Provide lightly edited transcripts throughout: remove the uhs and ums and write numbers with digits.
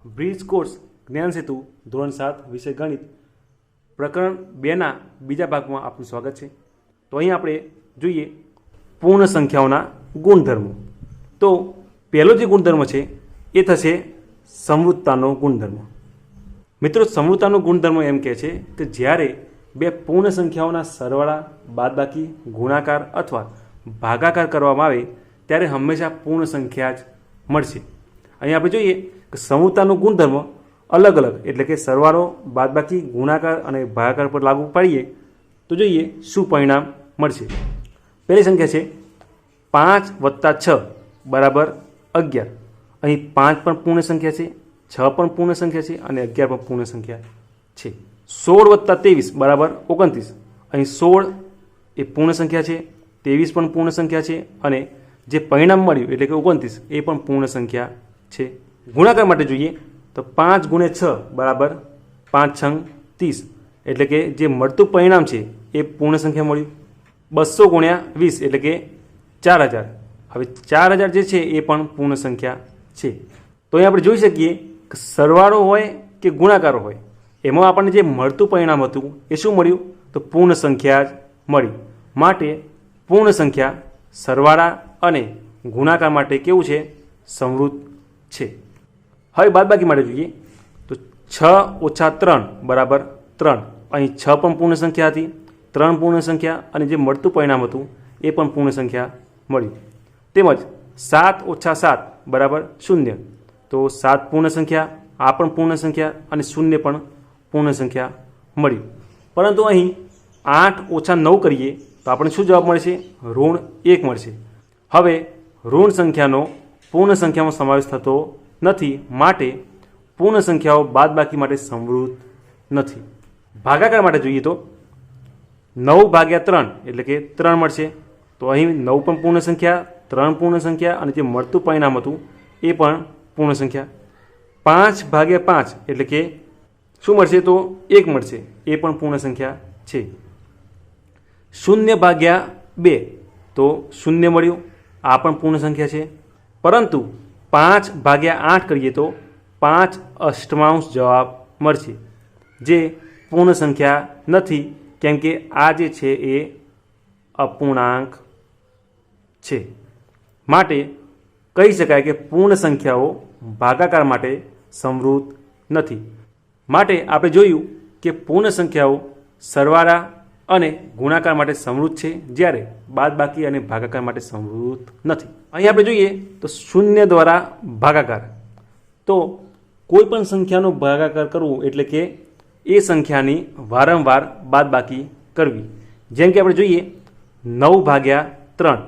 Bridge course જ્ઞાન સેતુ ધોરણ 7 વિષય ગણિત પ્રકરણ 2ના બીજા ભાગમાં આપનું સ્વાગત છે। તો અહીં આપણે જોઈએ પૂર્ણ સંખ્યાઓના ગુણધર્મો। તો પહેલો જે ગુણધર્મ છે એ થશે સમૃદ્ધતાનો ગુણધર્મ। મિત્રો, સમૃદ્ધતાનો ગુણધર્મ એમ કહે છે કે જ્યારે બે પૂર્ણ સંખ્યાઓના સરવાળા, બાદબાકી, ગુણાકાર અથવા ભાગાકાર કરવામાં આવે ત્યારે હંમેશા પૂર્ણ સંખ્યા જ મળશે। અહીં આપણે જોઈએ કે સમૃદ્ધતાનો ગુણધર્મ અલગ અલગ એટલે કે સરવાળો, બાદબાકી, ગુણાકાર અને ભાગાકાર પર લાગુ પાડીએ તો જોઈએ શું પરિણામ મળશે। પહેલી સંખ્યા છે 5 + 6 = 11। અહીં 5 પણ પૂર્ણ સંખ્યા છે, 6 પણ પૂર્ણ સંખ્યા છે અને 11 પણ પૂર્ણ સંખ્યા છે। 16 + 23 = 29। અહીં 16 એ પૂર્ણ સંખ્યા છે, 23 પણ પૂર્ણ સંખ્યા છે અને જે પરિણામ મળ્યું એટલે કે 29 એ પણ પૂર્ણ સંખ્યા છે। ગુણાકાર માટે જોઈએ તો 5 × 6 = 5 × 6 = 30 એટલે કે જે મળતું પરિણામ છે એ પૂર્ણ સંખ્યા મળ્યું। 200 × 20 એટલે કે 4000। હવે 4000 જે છે એ પણ પૂર્ણ સંખ્યા છે। તો અહીં આપણે જોઈ શકીએ કે સરવાળો હોય કે ગુણાકાર હોય એમાં આપણને જે મળતું પરિણામ હતું એ શું મળ્યું તો પૂર્ણ સંખ્યા જ મળી। માટે પૂર્ણ સંખ્યા સરવાળા અને ગુણાકાર માટે કેવું છે સમૃદ્ધ છે। હવે બાદબાકી માટે જોઈએ તો 6 - 3 = 3। અહીં 6 પણ પૂર્ણ સંખ્યા હતી, 3 પૂર્ણ સંખ્યા અને જે મળતું પરિણામ હતું એ પણ પૂર્ણ સંખ્યા મળ્યું। તેમજ 7 - 7 = 0। તો 7 પૂર્ણ સંખ્યા, આ પણ પૂર્ણ સંખ્યા અને 0 પણ પૂર્ણ સંખ્યા મળ્યું। પરંતુ અહીં 8 - 9 કરીએ તો આપણને શું જવાબ મળશે -1 મળશે। હવે ઋણ સંખ્યાનો પૂર્ણ સંખ્યામાં સમાવેશ થતો નથી, માટે પૂર્ણ સંખ્યાઓ બાદબાકી માટે સમૃદ્ધ નથી। ભાગાકાર માટે જોઈએ તો 9/3 એટલે કે 3 મળશે। તો અહીં 9 પણ પૂર્ણ સંખ્યા, 3 પૂર્ણ સંખ્યા અને જે મળતું પરિણામ હતું એ પણ પૂર્ણ સંખ્યા। 5/5 એટલે કે શું મળશે તો 1 મળશે, એ પણ પૂર્ણ સંખ્યા છે। 0/2 તો 0 મળ્યું, આ પણ પૂર્ણ સંખ્યા છે। પરંતુ 5/8 કરીએ તો 5/8 જવાબ મળશે, જે પૂર્ણ સંખ્યા નથી કેમ કે આ જે છે એ અપૂર્ણાંક છે। માટે કહી શકાય કે પૂર્ણ સંખ્યાઓ ભાગાકાર માટે સમૃદ્ધ નથી। માટે આપણે જોયું કે પૂર્ણ સંખ્યાઓ સરવાળા અને ગુણાકાર માટે સમૃદ્ધ છે, જ્યારે બાદબાકી અને ભાગાકાર માટે સમૃદ્ધ નથી। અહીં આપણે જોઈએ તો 0 દ્વારા ભાગાકાર। તો કોઈ પણ સંખ્યાનો ભાગાકાર કરવો એટલે કે એ સંખ્યાની વારંવાર બાદબાકી કરવી। જેમ કે આપણે જોઈએ 9/3।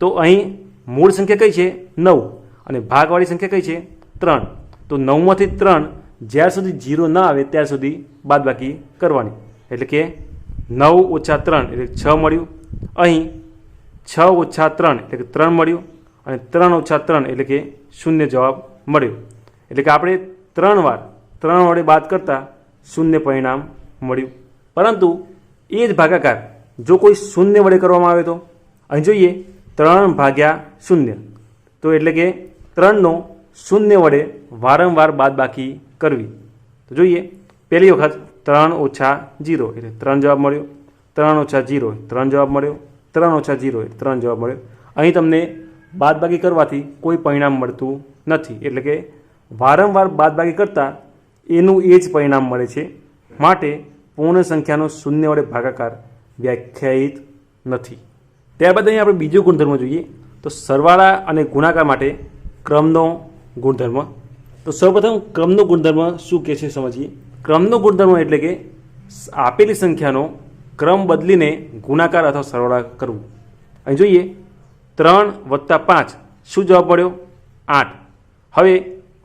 તો અહીં મૂળ સંખ્યા કઈ છે 9 અને ભાગવાળી સંખ્યા કઈ છે 3। તો 9 માંથી 3 જ્યાર સુધી 0 ન આવે ત્યાર સુધી બાદબાકી કરવાની, એટલે કે 9 - 3 એટલે 6 મળ્યું। અહીં 6 - 3 એટલે કે 3 મળ્યું અને 3 - 3 એટલે કે 0 જવાબ મળ્યો। એટલે કે આપણે 3 વાર 3 વડે બાદ કરતાં 0 પરિણામ મળ્યું। પરંતુ એ જ ભાગાકાર જો કોઈ 0 વડે કરવામાં આવે તો અહીં જોઈએ 3/0। તો એટલે કે 3નો 0 વડે વારંવાર બાદબાકી કરવી। તો જોઈએ પહેલી વખત 3 - 0 એટલે 3 જવાબ મળ્યો, 3 - 0 3 જવાબ મળ્યો, 3 - 0 3 જવાબ મળ્યો। અહીં તમને બાદબાકી કરવાથી કોઈ પરિણામ મળતું નથી, એટલે કે વારંવાર બાદબાકી કરતાં એનું એ જ પરિણામ મળે છે। માટે પૂર્ણ સંખ્યાનો 0 વડે ભાગાકાર વ્યાખ્યાયિત નથી। ત્યારબાદ અહીં આપણે બીજો ગુણધર્મ જોઈએ તો સરવાળા અને ગુણાકાર માટે ક્રમનો ગુણધર્મ। તો સૌપ્રથમ ક્રમનો ગુણધર્મ શું કહે છે સમજીએ। ક્રમનો ગુણધર્મ એટલે કે આપેલી સંખ્યાનો ક્રમ બદલીને ગુણાકાર અથવા સરવાળા કરવું। અહીં જોઈએ 3 + 5 શું જવાબ મળ્યો 8। હવે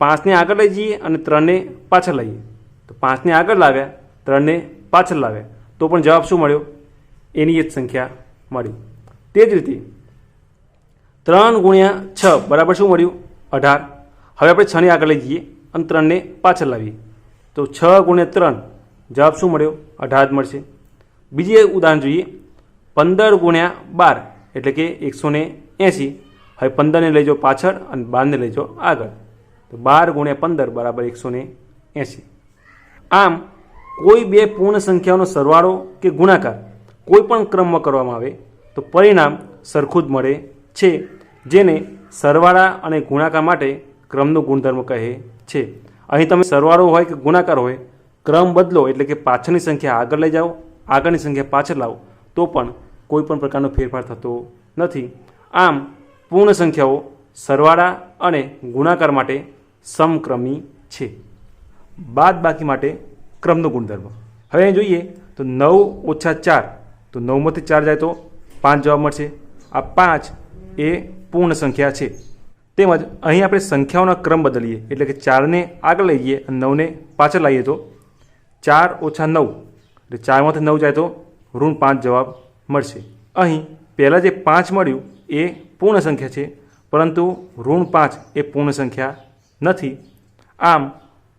5ને આગળ લઈ જઈએ અને 3ને પાછળ લઈએ તો 5ને આગળ લાવ્યા, 3ને પાછળ લાવ્યા તો પણ જવાબ શું મળ્યો એની એ જ સંખ્યા મળી। તે જ રીતે 3 × 6 બરાબર શું મળ્યું 18। હવે આપણે 6ને આગળ લઈ જઈએ અને 3ને પાછળ લાવીએ તો 6 × 3 જવાબ શું મળ્યો 18 મળશે। બીજી એક ઉદાહરણ જોઈએ 15 × 12 એટલે કે 180। હવે 15ને લઈ જાઓ પાછળ અને 12ને લઈ જાઓ આગળ તો 12 ગુણ્યા 15 બરાબર 180. આમ કોઈ બે પૂર્ણ સંખ્યાઓનો સરવાળો કે ગુણાકાર કોઈ પણ ક્રમમાં કરવામાં આવે તો પરિણામ સરખું જ મળે છે, જેને સરવાળા અને ગુણાકાર માટે ક્રમનો ગુણધર્મ કહે છે. અહીં તમે સરવાળો હોય કે ગુણાકાર હોય, ક્રમ બદલો એટલે કે પાછળની સંખ્યા આગળ લઈ જાઓ, આગળની સંખ્યા પાછળ લાવો તો પણ કોઈ પણ પ્રકારનો ફેરફાર થતો નથી. આમ પૂર્ણ સંખ્યાઓ સરવાળા અને ગુણાકાર માટે સમક્રમી છે. બાદબાકી માટે ક્રમનો ગુણધર્મ. હવે અહીં જોઈએ તો 9 ઓછા 4, તો 9માંથી 4 જાય તો 5 જવાબ મળશે. આ 5 એ પૂર્ણ સંખ્યા છે. તેમજ અહીં આપણે સંખ્યાઓનો ક્રમ બદલીએ એટલે કે 4ને આગળ લઈ જઈએ અને 9ને પાછળ લાવીએ તો 4 ઓછા 9 એટલે 4માંથી 9 જાય તો ઋણ 5 જવાબ મળશે. અહીં પહેલાં જે 5 મળ્યું એ પૂર્ણ સંખ્યા છે, પરંતુ ઋણ 5 એ પૂર્ણ સંખ્યા નથી. આમ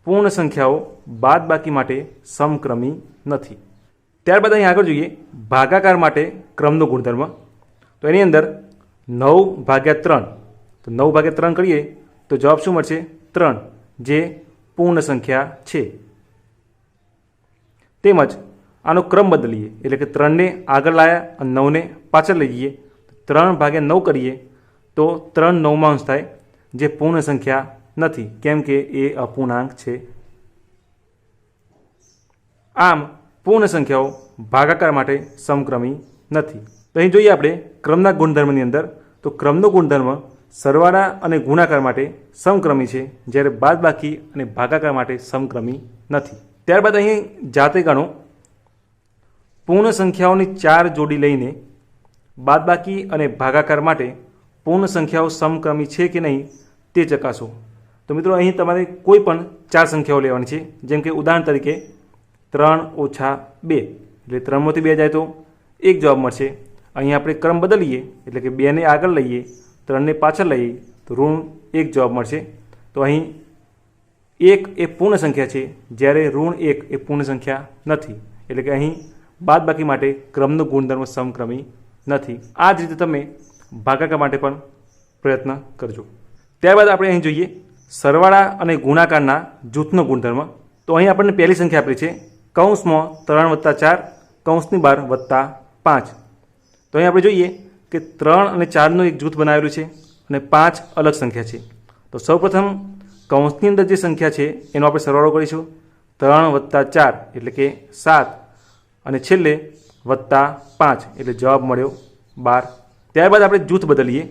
પૂર્ણ સંખ્યાઓ બાદબાકી માટે સમક્રમી નથી. ત્યારબાદ અહીં આગળ જોઈએ ભાગાકાર માટે ક્રમનો ગુણધર્મ. તો એની અંદર 9 ભાગ્યા 3, તો 9 ભાગ્યા 3 કરીએ તો જવાબ શું મળશે? 3, જે પૂર્ણ સંખ્યા છે. તેમજ આનો ક્રમ બદલીએ એટલે કે 3ને આગળ લાવ્યા અને 9ને પાછળ લઈ જઈએ, 3 ભાગ્યા 9 કરીએ તો 3 9માંશ થાય, જે પૂર્ણ સંખ્યા નથી, કેમ કે એ અપૂર્ણાંક છે. આમ પૂર્ણ સંખ્યાઓ ભાગાકાર માટે સમક્રમી નથી. તો અહીં જોઈએ આપણે ક્રમના ગુણધર્મની અંદર, તો ક્રમનો ગુણધર્મ સરવાળા અને ગુણાકાર માટે સમક્રમી છે, જ્યારે બાદબાકી અને ભાગાકાર માટે સમક્રમી નથી. ત્યારબાદ અહીં જાતે ગણો. પૂર્ણ સંખ્યાઓની 4 જોડી લઈને બાદબાકી અને ભાગાકાર માટે પૂર્ણ સંખ્યાઓ સમક્રમી છે કે નહીં તે ચકાસો. તો મિત્રો અહીં તમારે કોઈ પણ 4 સંખ્યાઓ લેવાની છે. જેમ કે ઉદાહરણ તરીકે 3 ઓછા 2 એટલે 3માંથી 2 જાય તો 1 જવાબ મળશે. અહીં આપણે ક્રમ બદલીએ એટલે કે 2ને આગળ લઈએ, 3ને પાછળ લઈએ તો ઋણ 1 જવાબ મળશે. તો અહીં 1 એ પૂર્ણ સંખ્યા છે, જ્યારે ઋણ 1 એ પૂર્ણ સંખ્યા નથી, એટલે કે અહીં બાદબાકી માટે ક્રમનો ગુણધર્મ સમક્રમી નથી. આ જ રીતે તમે ભાગાકાર માટે પણ પ્રયત્ન કરજો. ત્યારબાદ આપણે અહીં જોઈએ સરવાળા અને ગુણાકારના જૂથનો ગુણધર્મ. તો અહીં આપણને પહેલી સંખ્યા આપેલી છે કૌંસમાં 3 વત્તા 4 કૌંસની બહાર વત્તા 5. તો અહીં આપણે જોઈએ કે 3 અને 4નું એક જૂથ બનાવેલું છે અને 5 અલગ સંખ્યા છે. તો સૌપ્રથમ કૌંસની અંદર જે સંખ્યા છે એનો આપણે સરવાળો કરીશું. 3 વત્તા 4 એટલે કે 7 અને છેલ્લે વત્તા 5 એટલે જવાબ મળ્યો 12. ત્યારબાદ આપણે જૂથ બદલીએ.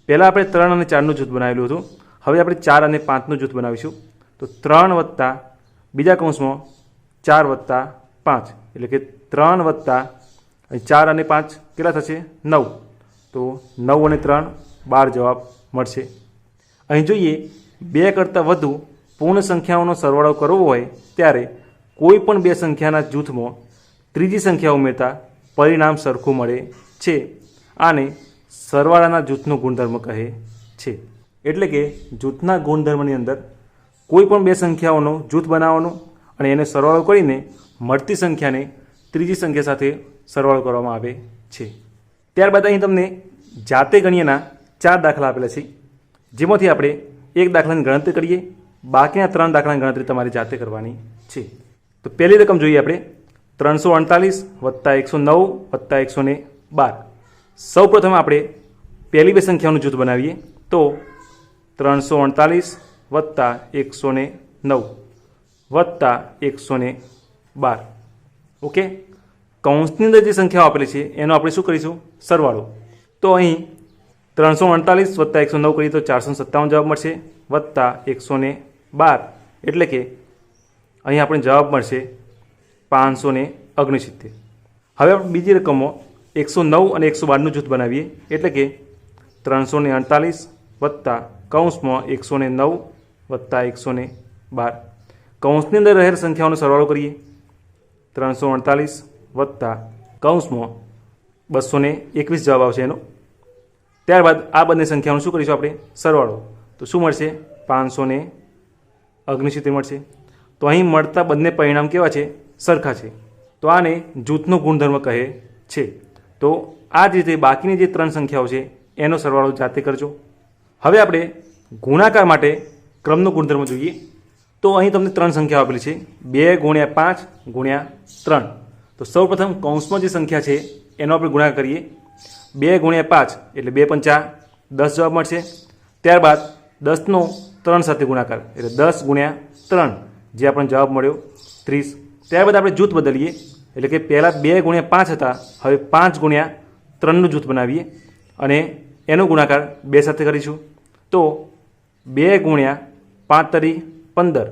પહેલાં આપણે 3 અને 4નું જૂથ બનાવેલું હતું, હવે આપણે 4 અને 5નું જૂથ બનાવીશું. તો 3 વત્તા બીજા કૌંસમાં 4 વત્તા 5 એટલે કે 3 વત્તા 4 અને 5 કેટલા થશે? 9. તો 9 અને 3 12 જવાબ મળશે. અહીં જોઈએ 2 કરતાં વધુ પૂર્ણ સંખ્યાઓનો સરવાળો કરવો હોય ત્યારે કોઈ પણ 2 સંખ્યાના જૂથમાં ત્રીજી સંખ્યા ઉમેરતા પરિણામ સરખું મળે છે. આને સરવાળાના જૂથનો ગુણધર્મ કહે છે. એટલે કે જૂથના ગુણધર્મની અંદર કોઈ પણ 2 સંખ્યાઓનો જૂથ બનાવવાનો અને એને સરવાળો કરીને મળતી સંખ્યાને ત્રીજી સંખ્યા સાથે સરવાળો કરવામાં આવે છે. ત્યારબાદ અહીં તમને જાતે ગણીએના 4 દાખલા આપેલા છે, જેમાંથી આપણે એક દાખલાની ગણતરી કરીએ, બાકીના 3 દાખલાની ગણતરી તમારે જાતે કરવાની છે. તો પહેલી રકમ જોઈએ આપણે 348 વત્તા 109 વત્તા 112. સૌ પ્રથમ આપણે પહેલી 2 સંખ્યાઓનું જૂથ બનાવીએ. તો 348 વત્તા 109 વત્તા 112. ઓકે, કૌંસની અંદર જે સંખ્યાઓ આપેલી છે એનો આપણે શું કરીશું? સરવાળો. તો અહીં 348 વત્તા 109 કરીએ તો 457 જવાબ મળશે, વત્તા 112 એટલે કે અહીં આપણે જવાબ મળશે 569. હવે આપણે બીજી રકમો 109 અને 112નું જૂથ બનાવીએ. એટલે કે 348 વત્તા કૌંસમાં 109 વત્તા 112. કૌંસની અંદર રહેલ સંખ્યાઓનો સરવાળો કરીએ. 348 વત્તા કૌંસમાં 221 જવાબ આવશે એનો. ત્યારબાદ આ બંને સંખ્યાઓનું શું કરીશું આપણે? સરવાળો. તો શું મળશે? 569 મળશે. તો અહીં મળતા બંને પરિણામ કેવા છે? સરખા છે. તો આને જૂથનો ગુણધર્મ કહે છે. તો આ જ રીતે બાકીની જે 3 સંખ્યાઓ છે એનો સરવાળો જાતે કરજો. હવે આપણે ગુણાકાર માટે ક્રમનો ગુણધર્મ જોઈએ તો અહીં તમને ત્રણ સંખ્યાઓ આપેલી છે 2 ગુણ્યા 5 ગુણ્યા 3. તો સૌપ્રથમ કૌંસમાં જે સંખ્યા છે એનો આપણે ગુણાકાર કરીએ. 2 ગુણ્યા 5 એટલે 2 પંચા 10 જવાબ મળશે. ત્યારબાદ 10નો 3 સાથે ગુણાકાર એટલે 10 ગુણ્યા 3 જે આપણને જવાબ મળ્યો 30. ત્યારબાદ આપણે જૂથ બદલીએ એટલે કે પહેલાં 2 ગુણ્યા 5 હતા, હવે 5 ગુણ્યા 3નું જૂથ બનાવીએ અને એનો ગુણાકાર 2 સાથે કરીશું. તો 2 ગુણ્યા 5 તરી 15.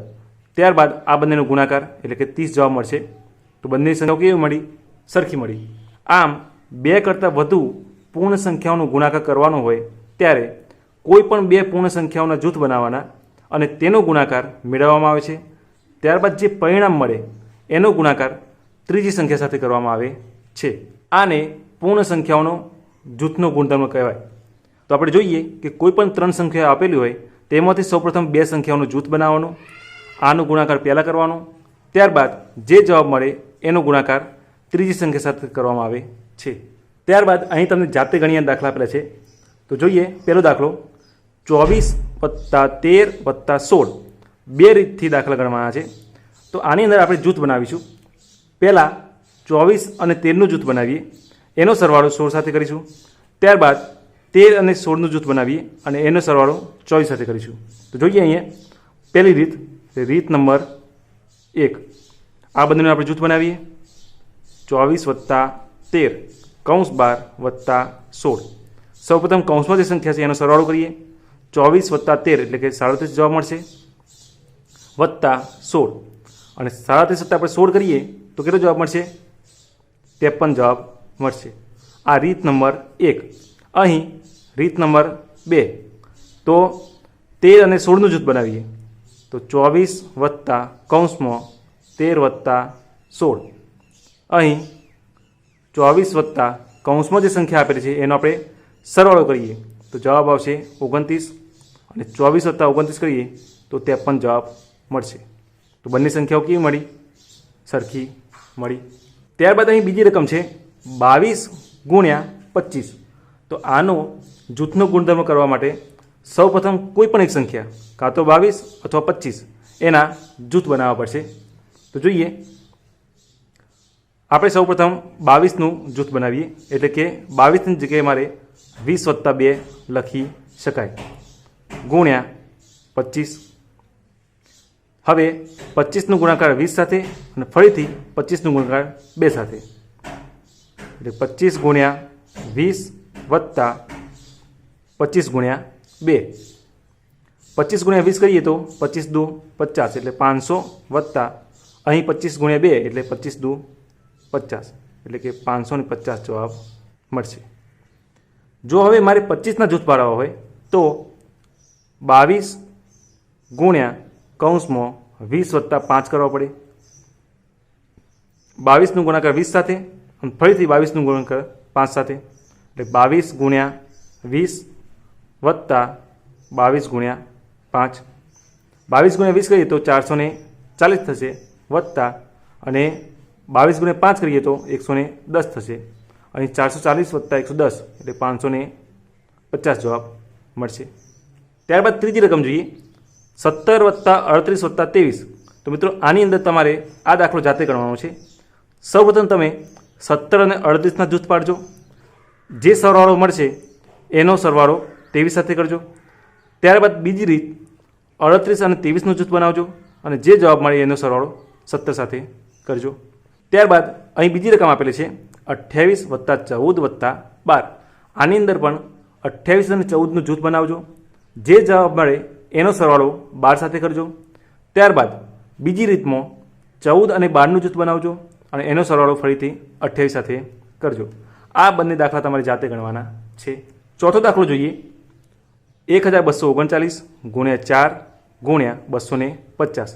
ત્યારબાદ આ બંનેનો ગુણાકાર એટલે કે 30 જવાબ મળશે. તો બંનેની સંખ્યાઓ કેવી મળી? સરખી મળી. આમ 2 કરતાં વધુ પૂર્ણ સંખ્યાઓનો ગુણાકાર કરવાનો હોય ત્યારે કોઈ પણ 2 પૂર્ણ સંખ્યાઓના જૂથ બનાવવાના અને તેનો ગુણાકાર મેળવવામાં આવે છે. ત્યારબાદ જે પરિણામ મળે એનો ગુણાકાર ત્રીજી સંખ્યા સાથે કરવામાં આવે છે. આને પૂર્ણ સંખ્યાઓનો જૂથનો ગુણધર્મ કહેવાય. તો આપણે જોઈએ કે કોઈ પણ 3 સંખ્યાઓ આપેલી હોય તેમાંથી સૌપ્રથમ 2 સંખ્યાઓનો જૂથ બનાવવાનો, આનો ગુણાકાર પહેલાં કરવાનો, ત્યારબાદ જે જવાબ મળે એનો ગુણાકાર ત્રીજી સંખ્યા સાથે કરવામાં આવે છે. ત્યારબાદ અહીં તમને જાતે ગણ્યા દાખલા આપેલા છે. તો જોઈએ પહેલો દાખલો 24 + 13 + 16 બે રીતથી દાખલા ગણવાના છે. તો આની અંદર આપણે જૂથ બનાવીશું. પહેલાં 24 અને 13નું જૂથ બનાવીએ, એનો સરવાળો 16 સાથે કરીશું. ત્યારબાદ 13 અને 16નું જૂથ બનાવીએ અને એનો સરવાળો 24 સાથે કરીશું. તો જોઈએ અહીંયા પહેલી રીત, રીત નંબર 1. આ બંનેનું આપણે જૂથ બનાવીએ. 24 + 13 કૌંસ 12 + 16. સૌપ્રથમ કૌંસમાં જે સંખ્યા છે એનો સરવાળો કરીએ. 24 + 13 એટલે કે 37 જવાબ મળશે +16. અને 37 આપણે 16 કરીએ તો કેટલો જવાબ મળશે? 53 જવાબ મળશે. આ રીત નંબર 1. અહીં રીત નંબર 2. તો 13 અને 16નું જૂથ બનાવીએ. તો 24 + કૌંસમાં 13 + 16. અહીં 24 + કૌંસમાં જે સંખ્યા આપેલી છે એનો આપણે સરવાળો કરીએ તો જવાબ આવશે 29. અને 24 + 29 કરીએ તો 53 જવાબ મળશે. તો બંને સંખ્યાઓ કેવી મળી? સરખી મળી. ત્યારબાદ અહીં બીજી રકમ છે 22 ગુણ્યા 25. તો આનો જૂથનો ગુણધર્મ કરવા માટે સૌપ્રથમ કોઈ પણ એક સંખ્યા કાં તો 22 અથવા 25 એના જૂથ બનાવવા પડશે. તો જોઈએ આપણે સૌપ્રથમ 22નું જૂથ બનાવીએ એટલે કે 22ની જગ્યાએ મારે 20 + 2 લખી શકાય ગુણ્યા 25. હવે 25નો ગુણાકાર 20 સાથે અને ફરીથી 25નો ગુણાકાર 2 સાથે એટલે 25 ગુણ્યા 20 વત્તા 25 ગુણ્યા 2. 25 ગુણ્યા 20 કરીએ તો 25 દુ 50 એટલે 500 વત્તા અહીં 25 ગુણ્યા 2 એટલે 25 દુ 50 એટલે કે 550 જવાબ મળશે. જો હવે મારે 25ના જૂથ પાડવા હોય તો 22 ગુણ્યા કૌંસમાં 20 + 5 કરવા પડે. 22નું ગુણાકાર 20 સાથે અને ફરીથી 22નું ગુણાકાર 5 સાથે એટલે 22 ગુણ્યા 20 વત્તા 22 ગુણ્યા 5. 22 ગુણ્યા 20 કરીએ તો 440 થશે વત્તા અને 22 ગુણ્યા 5 કરીએ તો 110 થશે. અહીં 440 + 110 એટલે 550 જવાબ મળશે. ત્યારબાદ ત્રીજી રકમ જોઈએ 17 + 38 + 23. તો મિત્રો આની અંદર તમારે આ દાખલો જાતે ગણવાનો છે. સૌપ્રથમ તમે 17 અને 38ના જૂથ પાડજો. જે સરવાળો મળશે એનો સરવાળો 23 સાથે કરજો. ત્યારબાદ બીજી રીત 38 અને 23નું જૂથ બનાવજો અને જે જવાબ મળે એનો સરવાળો 17 સાથે કરજો. ત્યારબાદ અહીં બીજી રકમ આપેલી છે 28 + 14 + 12. આની અંદર પણ 28 અને 14નું જૂથ બનાવજો. જે જવાબ મળે એનો સરવાળો 12 સાથે કરજો. ત્યારબાદ બીજી રીતમાં 14 અને 12નું જૂથ બનાવજો અને એનો સરવાળો ફરીથી 28 સાથે કરજો. આ બંને દાખલા તમારે જાતે ગણવાના છે. ચોથો દાખલો જોઈએ 1239 ગુણ્યા 4 ગુણ્યા 250.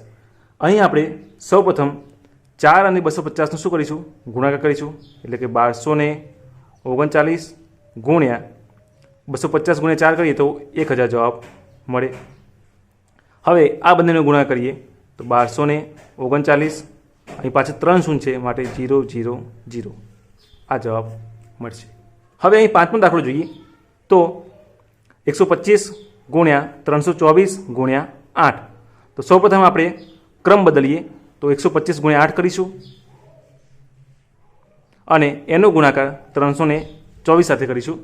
અહીં આપણે સૌપ્રથમ 4 અને 250નું શું કરીશું? ગુણાકાર કરીશું એટલે કે 1239 ગુણ્યા 250 ગુણ્યા 4 કરીએ તો 1000 જવાબ મળે. હવે આ બંનેનો ગુણાકાર કરીએ તો 1239 અહીં પાછળ 3 શૂન્ય છે માટે 0 0 0 આ જવાબ મળશે. હવે અહીં પાંચમો દાખલો જોઈએ તો 125 ગુણ્યા 324 ગુણ્યા 8। તો સૌપ્રથમ આપણે ક્રમ બદલીએ તો 125 ગુણ્યા 8 કરીશું અને એનો ગુણાકાર 324 સાથે કરીશું।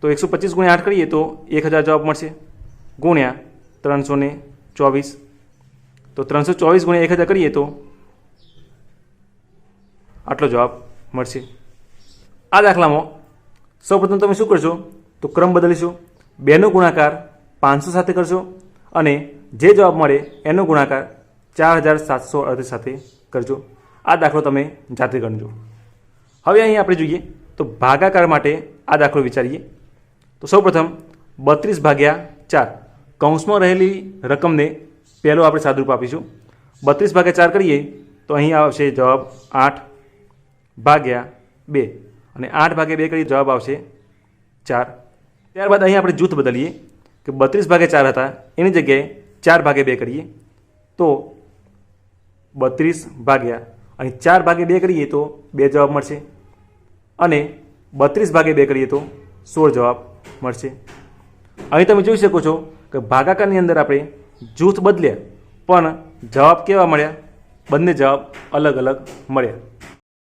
તો 125 ગુણ્યા 8 કરીએ તો 1000 જવાબ મળશે ગુણ્યા 324। તો 324 ગુણ્યા 1000 કરીએ તો આટલો જવાબ મળશે। આ દાખલામાં સૌપ્રથમ તમે શું કરશો તો ક્રમ બદલીશું, 2નો ગુણાકાર 500 સાથે કરશો અને જે જવાબ મળે એનો ગુણાકાર 4738 સાથે કરજો। આ દાખલો તમે જાતે ગણજો। હવે અહીં આપણે જોઈએ તો ભાગાકાર માટે આ દાખલો વિચારીએ તો સૌપ્રથમ 32/4 કૌંસમાં રહેલી રકમને પહેલો આપણે સાદુરૂપ આપીશું। 32/4 કરીએ તો અહીં આવશે જવાબ 8/2 અને 8/2 કરીએ જવાબ આવશે 4। ત્યારબાદ અહીં આપણે જૂથ બદલીએ કે 32/4 હતા એની જગ્યાએ 4/2 કરીએ તો 32 અને 4/2 કરીએ તો 2 જવાબ મળશે અને 32/2 કરીએ તો 16 જવાબ મળશે। અહીં તમે જોઈ શકો છો કે ભાગાકારની અંદર આપણે જૂથ બદલ્યા પણ જવાબ કેવા મળ્યા, બંને જવાબ અલગ અલગ મળ્યા।